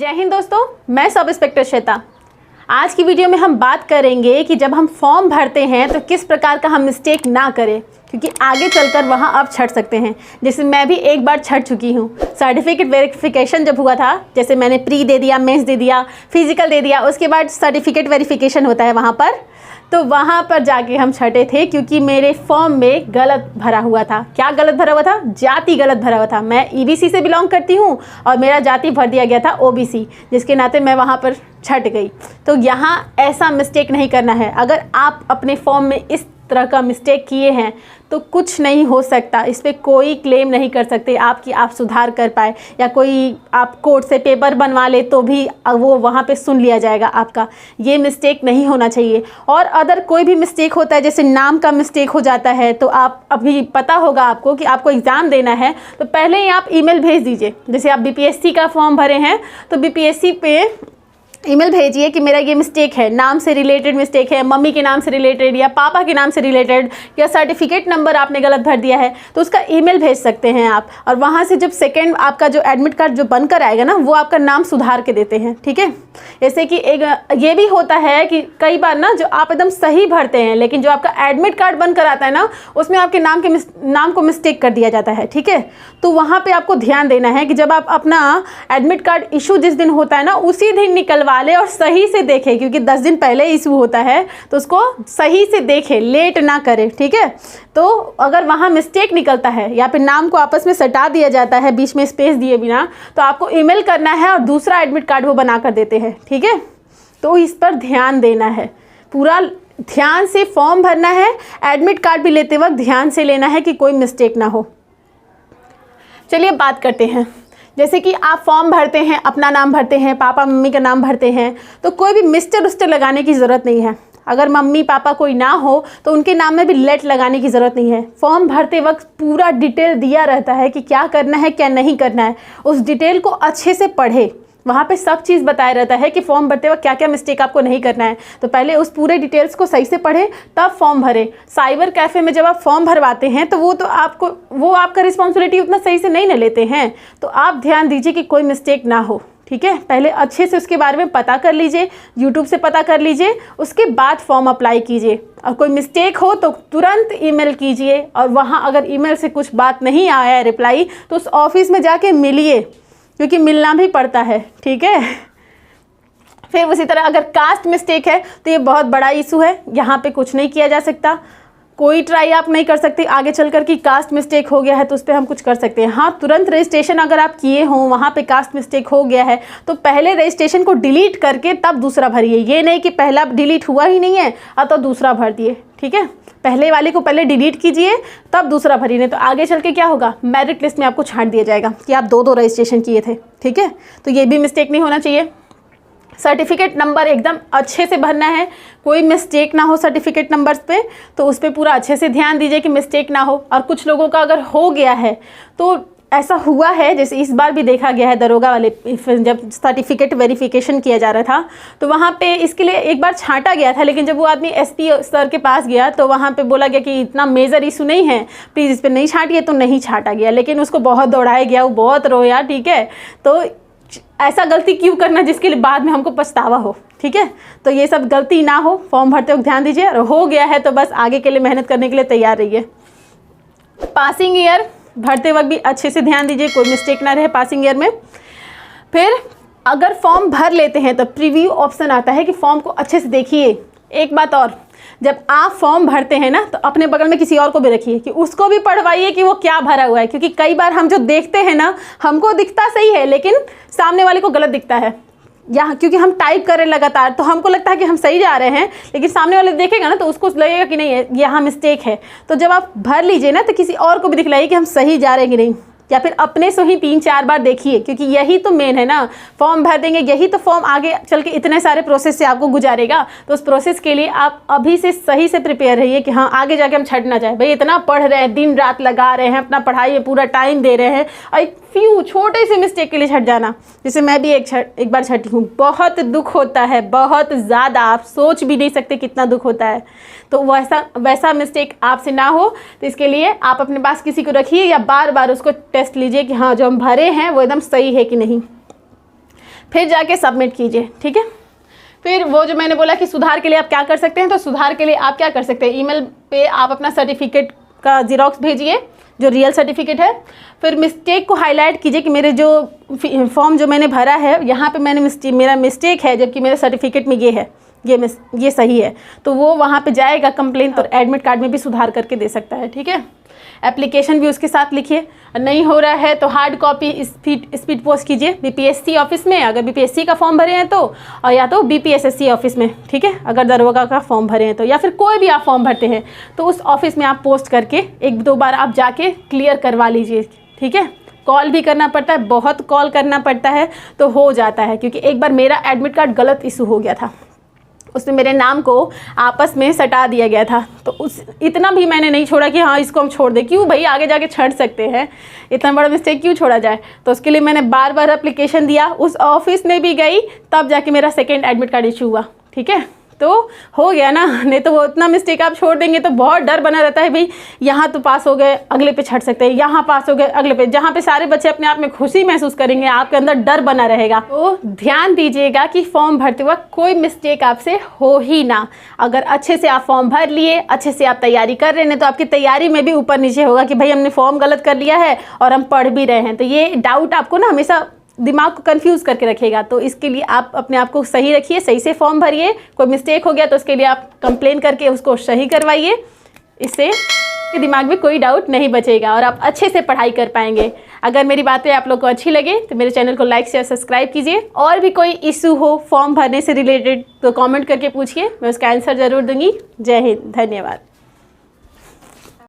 जय हिंद दोस्तों, मैं सब इंस्पेक्टर श्वेता। आज की वीडियो में हम बात करेंगे कि जब हम फॉर्म भरते हैं तो किस प्रकार का हम मिस्टेक ना करें, क्योंकि आगे चलकर वहाँ आप छट सकते हैं। जैसे मैं भी एक बार छट चुकी हूँ। सर्टिफिकेट वेरिफिकेशन जब हुआ था, जैसे मैंने प्री दे दिया, मेंस दे दिया, फिजिकल दे दिया, उसके बाद सर्टिफिकेट वेरिफिकेशन होता है वहाँ पर, तो वहाँ पर जाके हम छटे थे क्योंकि मेरे फॉर्म में गलत भरा हुआ था। क्या गलत भरा हुआ था? जाति गलत भरा हुआ था। मैं ईबीसी से बिलोंग करती हूँ और मेरा जाति भर दिया गया था ओबीसी, जिसके नाते मैं वहाँ पर छट गई। तो यहाँ ऐसा मिस्टेक नहीं करना है। अगर आप अपने फॉर्म में इस तरह का मिस्टेक किए हैं तो कुछ नहीं हो सकता, इस पर कोई क्लेम नहीं कर सकते आपकी आप सुधार कर पाए, या कोई आप कोर्ट से पेपर बनवा ले तो भी वो वहाँ पे सुन लिया जाएगा आपका। ये मिस्टेक नहीं होना चाहिए। और अदर कोई भी मिस्टेक होता है, जैसे नाम का मिस्टेक हो जाता है, तो आप अभी पता होगा आपको कि आपको एग्ज़ाम देना है तो पहले ही आप ईमेल भेज दीजिए। जैसे आप बीपीएससी का फॉर्म भरे हैं तो बीपीएससी पे ईमेल भेजिए कि मेरा ये मिस्टेक है, नाम से रिलेटेड मिस्टेक है, मम्मी के नाम से रिलेटेड या पापा के नाम से रिलेटेड, या सर्टिफिकेट नंबर आपने गलत भर दिया है, तो उसका ईमेल भेज सकते हैं आप। और वहाँ से जब सेकंड आपका जो एडमिट कार्ड जो बनकर आएगा ना, वो आपका नाम सुधार के देते हैं। ठीक है, जैसे कि एक ये भी होता है कि कई बार ना जो आप एकदम सही भरते हैं, लेकिन जो आपका एडमिट कार्ड बनकर आता है ना, उसमें आपके नाम को मिस्टेक कर दिया जाता है। ठीक है, तो वहाँ पर आपको ध्यान देना है कि जब आप अपना एडमिट कार्ड इशू जिस दिन होता है ना, उसी दिन निकलवा ले और सही से देखें, क्योंकि 10 दिन पहले इशू होता है, तो उसको सही से देखें, लेट ना करें। ठीक है, तो अगर वहाँ मिस्टेक निकलता है या फिर नाम को आपस में सटा दिया जाता है बीच में स्पेस दिए बिना, तो आपको ईमेल करना है और दूसरा एडमिट कार्ड वो बना कर देते हैं। ठीक है, तो इस पर ध्यान देना है, पूरा ध्यान से फॉर्म भरना है। एडमिट कार्ड भी लेते वक्त ध्यान से लेना है कि कोई मिस्टेक ना हो। चलिए बात करते हैं। जैसे कि आप फॉर्म भरते हैं, अपना नाम भरते हैं, पापा मम्मी का नाम भरते हैं, तो कोई भी मिस्टर उस्टर लगाने की ज़रूरत नहीं है। अगर मम्मी पापा कोई ना हो तो उनके नाम में भी लेट लगाने की ज़रूरत नहीं है। फॉर्म भरते वक्त पूरा डिटेल दिया रहता है कि क्या करना है, क्या नहीं करना है। उस डिटेल को अच्छे से पढ़े, वहाँ पे सब चीज़ बताया रहता है कि फॉर्म भरते वक्त क्या क्या मिस्टेक आपको नहीं करना है। तो पहले उस पूरे डिटेल्स को सही से पढ़ें, तब फॉर्म भरें। साइबर कैफ़े में जब आप फॉर्म भरवाते हैं तो वो आपका रिस्पॉन्सिबिलिटी उतना सही से नहीं न लेते हैं, तो आप ध्यान दीजिए कि कोई मिस्टेक ना हो। ठीक है, पहले अच्छे से उसके बारे में पता कर लीजिए, यूट्यूब से पता कर लीजिए, उसके बाद फॉर्म अप्लाई कीजिए। और कोई मिस्टेक हो तो तुरंत ईमेल कीजिए, और वहाँ अगर ईमेल से कुछ बात नहीं आया है रिप्लाई, तो उस ऑफिस में जाके मिलिए, क्योंकि मिलना भी पड़ता है। ठीक है, फिर उसी तरह अगर कास्ट मिस्टेक है तो ये बहुत बड़ा इशू है, यहाँ पे कुछ नहीं किया जा सकता। कोई ट्राई आप नहीं कर सकते आगे चलकर कि कास्ट मिस्टेक हो गया है तो उस पर हम कुछ कर सकते हैं। हाँ, तुरंत रजिस्ट्रेशन अगर आप किए हों, वहाँ पे कास्ट मिस्टेक हो गया है, तो पहले रजिस्ट्रेशन को डिलीट करके तब दूसरा भरिए। ये नहीं कि पहला डिलीट हुआ ही नहीं है तो दूसरा भर दिए। ठीक है, पहले वाले को पहले डिलीट कीजिए तब दूसरा भरिए, नहीं तो आगे चल के क्या होगा, मेरिट लिस्ट में आपको छांट दिया जाएगा कि आप दो रजिस्ट्रेशन किए थे। ठीक है, तो ये भी मिस्टेक नहीं होना चाहिए। सर्टिफिकेट नंबर एकदम अच्छे से भरना है, कोई मिस्टेक ना हो सर्टिफिकेट नंबर्स पे, तो उस पर पूरा अच्छे से ध्यान दीजिए कि मिस्टेक ना हो। और कुछ लोगों का अगर हो गया है तो ऐसा हुआ है, जैसे इस बार भी देखा गया है दरोगा वाले जब सर्टिफिकेट वेरिफिकेशन किया जा रहा था, तो वहाँ पे इसके लिए एक बार छांटा गया था, लेकिन जब वो आदमी एसपी सर के पास गया तो वहाँ पे बोला गया कि इतना मेजर इशू नहीं है, प्लीज़ इस पर नहीं छांटिए, तो नहीं छांटा गया। लेकिन उसको बहुत दौड़ाया गया, वो बहुत रोया। ठीक है, तो ऐसा गलती क्यों करना जिसके लिए बाद में हमको पछतावा हो। ठीक है, तो ये सब गलती ना हो, फॉर्म भरते वक्त ध्यान दीजिए। और हो गया है तो बस आगे के लिए मेहनत करने के लिए तैयार रहिए। पासिंग ईयर भरते वक्त भी अच्छे से ध्यान दीजिए, कोई मिस्टेक ना रहे पासिंग ईयर में। फिर अगर फॉर्म भर लेते हैं तो प्रीव्यू ऑप्शन आता है कि फॉर्म को अच्छे से देखिए। एक बात और, जब आप फॉर्म भरते हैं ना तो अपने बगल में किसी और को भी रखिए कि उसको भी पढ़वाइए कि वो क्या भरा हुआ है, क्योंकि कई बार हम जो देखते हैं ना, हमको दिखता सही है लेकिन सामने वाले को गलत दिखता है। यहाँ क्योंकि हम टाइप करें लगातार तो हमको लगता है कि हम सही जा रहे हैं, लेकिन सामने वाले देखेगा ना तो उसको लगेगा कि नहीं है, यहाँ मिस्टेक है। तो जब आप भर लीजिए ना तो किसी और को भी दिखलाइए कि हम सही जा रहे हैं कि नहीं, या फिर अपने से ही 3-4 बार देखिए, क्योंकि यही तो मेन है ना। फॉर्म भर देंगे, यही तो फॉर्म आगे चल के इतने सारे प्रोसेस से आपको गुजारेगा। तो उस प्रोसेस के लिए आप अभी से सही से प्रिपेयर रहिए कि हाँ आगे जाके हम छट ना जाए। भाई इतना पढ़ रहे हैं, दिन रात लगा रहे हैं, अपना पढ़ाई में पूरा टाइम दे रहे हैं, और एक फ्यू छोटे से मिस्टेक के लिए छट जाना। जैसे मैं भी एक बार छटी हूँ, बहुत दुख होता है, बहुत ज़्यादा, आप सोच भी नहीं सकते कितना दुख होता है। तो वैसा मिस्टेक आपसे ना हो, तो इसके लिए आप अपने पास किसी को रखिए या बार बार उसको टेस्ट लीजिए कि हाँ जो हम भरे हैं वो एकदम सही है कि नहीं। फिर जाके सबमिट कीजिए, ठीक है। फिर वो जो मैंने बोला कि सुधार के लिए आप क्या कर सकते हैं, तो सुधार के लिए आप क्या कर सकते हैं, ईमेल पे आप अपना सर्टिफिकेट का ज़ेरॉक्स भेजिए जो रियल सर्टिफिकेट है। फिर मिस्टेक को हाईलाइट कीजिए कि मेरे जो फॉर्म जो मैंने भरा है यहाँ पे मेरा मिस्टेक है, जबकि मेरे सर्टिफिकेट में ये है, ये सही है। तो वो वहाँ पे जाएगा कंप्लेन, तो एडमिट कार्ड में भी सुधार करके दे सकता है, ठीक है। एप्लीकेशन भी उसके साथ लिखिए। नहीं हो रहा है तो हार्ड कॉपी स्पीड पोस्ट कीजिए बीपीएससी ऑफिस में, अगर बीपीएससी का फॉर्म भरे हैं तो, और या तो बीपीएसएससी ऑफिस में, ठीक है, अगर दरोगा का फॉर्म भरे हैं तो, या फिर कोई भी आप फॉर्म भरते हैं तो उस ऑफिस में आप पोस्ट करके 1-2 बार आप जाके क्लियर करवा लीजिए, ठीक है। कॉल भी करना पड़ता है, बहुत कॉल करना पड़ता है तो हो जाता है, क्योंकि एक बार मेरा एडमिट कार्ड गलत इशू हो गया था, उसमें मेरे नाम को आपस में सटा दिया गया था। तो इतना भी मैंने नहीं छोड़ा कि हाँ इसको हम छोड़ दें, क्यों भाई, आगे जाके छट सकते हैं, इतना बड़ा मिस्टेक क्यों छोड़ा जाए। तो उसके लिए मैंने बार बार एप्लीकेशन दिया, उस ऑफिस में भी गई, तब जाके मेरा सेकेंड एडमिट कार्ड इशू हुआ, ठीक है। तो हो गया ना, नहीं तो वो इतना मिस्टेक आप छोड़ देंगे तो बहुत डर बना रहता है, भाई यहाँ तो पास हो गए, अगले पे छट सकते हैं, यहाँ पास हो गए अगले पे, जहाँ पे सारे बच्चे अपने आप में खुशी महसूस करेंगे, आपके अंदर डर बना रहेगा। तो ध्यान दीजिएगा कि फॉर्म भरते वक्त कोई मिस्टेक आपसे हो ही ना। अगर अच्छे से आप फॉर्म भर लिए, अच्छे से आप तैयारी कर रहे हैं, तो आपकी तैयारी में भी ऊपर नीचे होगा कि भाई हमने फॉर्म गलत कर लिया है और हम पढ़ भी रहे हैं। तो ये डाउट आपको ना हमेशा दिमाग को कंफ्यूज करके रखेगा। तो इसके लिए आप अपने आप को सही रखिए, सही से फॉर्म भरिए। कोई मिस्टेक हो गया तो उसके लिए आप कंप्लेन करके उसको सही करवाइए, इससे आपके दिमाग में कोई डाउट नहीं बचेगा और आप अच्छे से पढ़ाई कर पाएंगे। अगर मेरी बातें आप लोग को अच्छी लगे तो मेरे चैनल को लाइक शेयर सब्सक्राइब कीजिए। और भी कोई इशू हो फॉर्म भरने से रिलेटेड तो कमेंट करके पूछिए, मैं उसका आंसर ज़रूर दूंगी। जय हिंद, धन्यवाद।